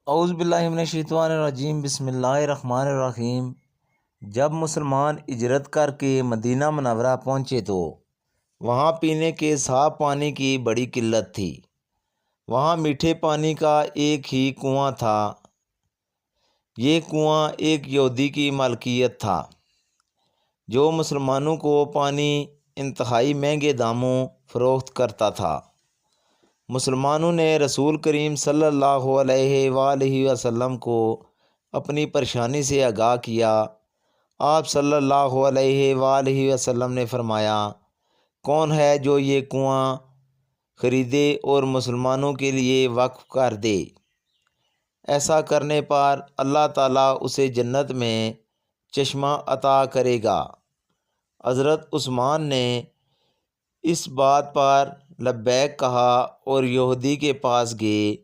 اعوذ باللہ من الشیطان الرجیم، بسم اللہ الرحمن الرحیم۔ جب مسلمان ہجرت کر کے مدینہ منورہ پہنچے تو وہاں پینے کے صاف پانی کی بڑی قلت تھی۔ وہاں میٹھے پانی کا ایک ہی کنواں تھا۔ یہ کنواں ایک یہودی کی ملکیت تھا جو مسلمانوں کو پانی انتہائی مہنگے داموں فروخت کرتا تھا۔ مسلمانوں نے رسول کریم صلی اللہ علیہ وآلہ وسلم کو اپنی پریشانی سے آگاہ کیا۔ آپ صلی اللہ علیہ وآلہ وسلم نے فرمایا، کون ہے جو یہ کنواں خریدے اور مسلمانوں کے لیے وقف کر دے؟ ایسا کرنے پر اللہ تعالیٰ اسے جنت میں چشمہ عطا کرے گا۔ حضرت عثمان نے اس بات پر لبیک کہا اور یہودی کے پاس گئے۔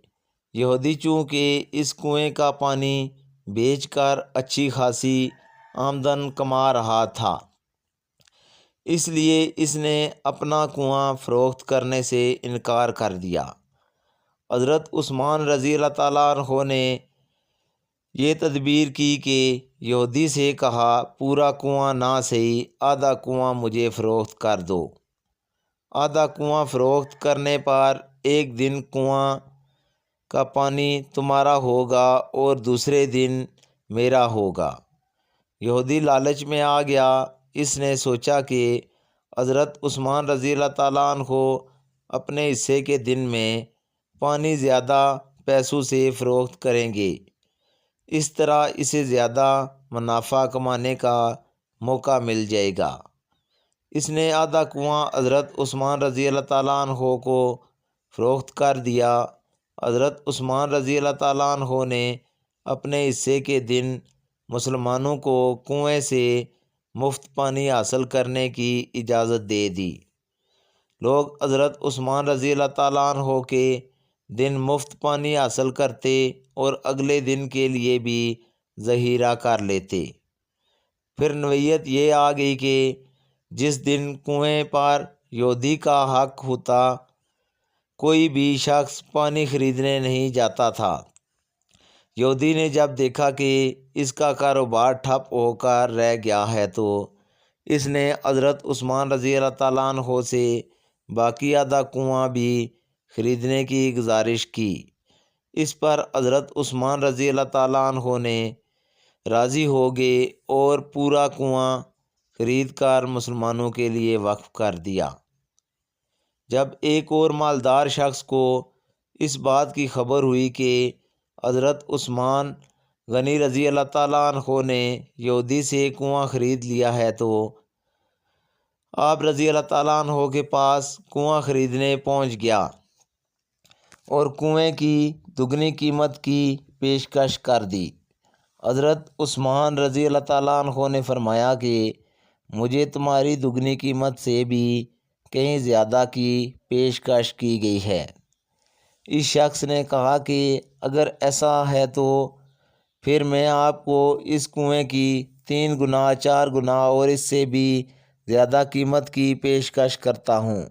یہودی چونکہ اس کنویں کا پانی بیچ کر اچھی خاصی آمدن کما رہا تھا، اس لیے اس نے اپنا کنواں فروخت کرنے سے انکار کر دیا۔ حضرت عثمان رضی اللہ تعالیٰ عنہ نے یہ تدبیر کی کہ یہودی سے کہا، پورا کنواں نہ صحیح، آدھا کنواں مجھے فروخت کر دو۔ آدھا کنواں فروخت کرنے پر ایک دن کنواں کا پانی تمہارا ہوگا اور دوسرے دن میرا ہوگا۔ یہودی لالچ میں آ گیا۔ اس نے سوچا کہ حضرت عثمان رضی اللہ تعالیٰ عنہ اپنے حصے کے دن میں پانی زیادہ پیسوں سے فروخت کریں گے، اس طرح اسے زیادہ منافع کمانے کا موقع مل جائے گا۔ اس نے آدھا کنواں حضرت عثمان رضی اللہ تعالیٰ عنہ کو فروخت کر دیا۔ حضرت عثمان رضی اللہ تعالیٰ عنہ نے اپنے حصے کے دن مسلمانوں کو کنویں سے مفت پانی حاصل کرنے کی اجازت دے دی۔ لوگ حضرت عثمان رضی اللہ تعالیٰ عنہ کے دن مفت پانی حاصل کرتے اور اگلے دن کے لیے بھی ذخیرہ کر لیتے۔ پھر نوعیت یہ آ گئی کہ جس دن کنویں پر یہودی کا حق ہوتا، کوئی بھی شخص پانی خریدنے نہیں جاتا تھا۔ یہودی نے جب دیکھا کہ اس کا کاروبار ٹھپ ہو کر رہ گیا ہے تو اس نے حضرت عثمان رضی اللہ تعالیٰ عنہ سے باقی آدھا کنواں بھی خریدنے کی گزارش کی۔ اس پر حضرت عثمان رضی اللہ تعالیٰ عنہ نے راضی ہو گئے اور پورا کنواں خرید کر مسلمانوں کے لیے وقف کر دیا۔ جب ایک اور مالدار شخص کو اس بات کی خبر ہوئی کہ حضرت عثمان غنی رضی اللہ تعالیٰ عنہ نے یہودی سے کنواں خرید لیا ہے تو آپ رضی اللہ تعالیٰ عنہ کے پاس کنواں خریدنے پہنچ گیا اور کنویں کی دگنی قیمت کی پیشکش کر دی۔ حضرت عثمان رضی اللہ تعالیٰ عنہ نے فرمایا کہ مجھے تمہاری دگنی قیمت سے بھی کہیں زیادہ کی پیشکش کی گئی ہے۔ اس شخص نے کہا کہ اگر ایسا ہے تو پھر میں آپ کو اس کنویں کی 3 گنا 4 گنا اور اس سے بھی زیادہ قیمت کی پیشکش کرتا ہوں۔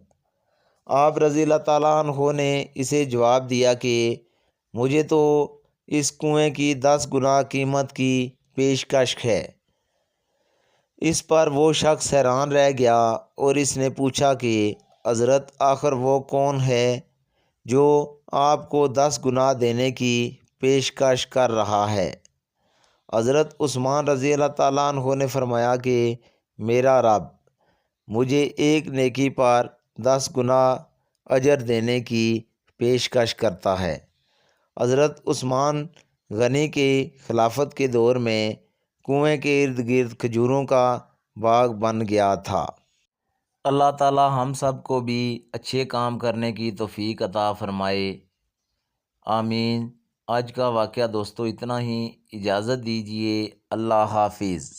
آپ رضی اللہ تعالیٰ عنہ نے اسے جواب دیا کہ مجھے تو اس کنویں کی 10 گنا قیمت کی پیشکش ہے۔ اس پر وہ شخص حیران رہ گیا اور اس نے پوچھا کہ حضرت آخر وہ کون ہے جو آپ کو 10 گنا دینے کی پیشکش کر رہا ہے؟ حضرت عثمان رضی اللہ تعالیٰ عنہ نے فرمایا کہ میرا رب مجھے ایک نیکی پر 10 گنا اجر دینے کی پیشکش کرتا ہے۔ حضرت عثمان غنی کے خلافت کے دور میں کنویں کے ارد گرد کھجوروں کا باغ بن گیا تھا۔ اللہ تعالیٰ ہم سب کو بھی اچھے کام کرنے کی توفیق عطا فرمائے، آمین۔ آج کا واقعہ دوستو اتنا ہی، اجازت دیجیے، اللہ حافظ۔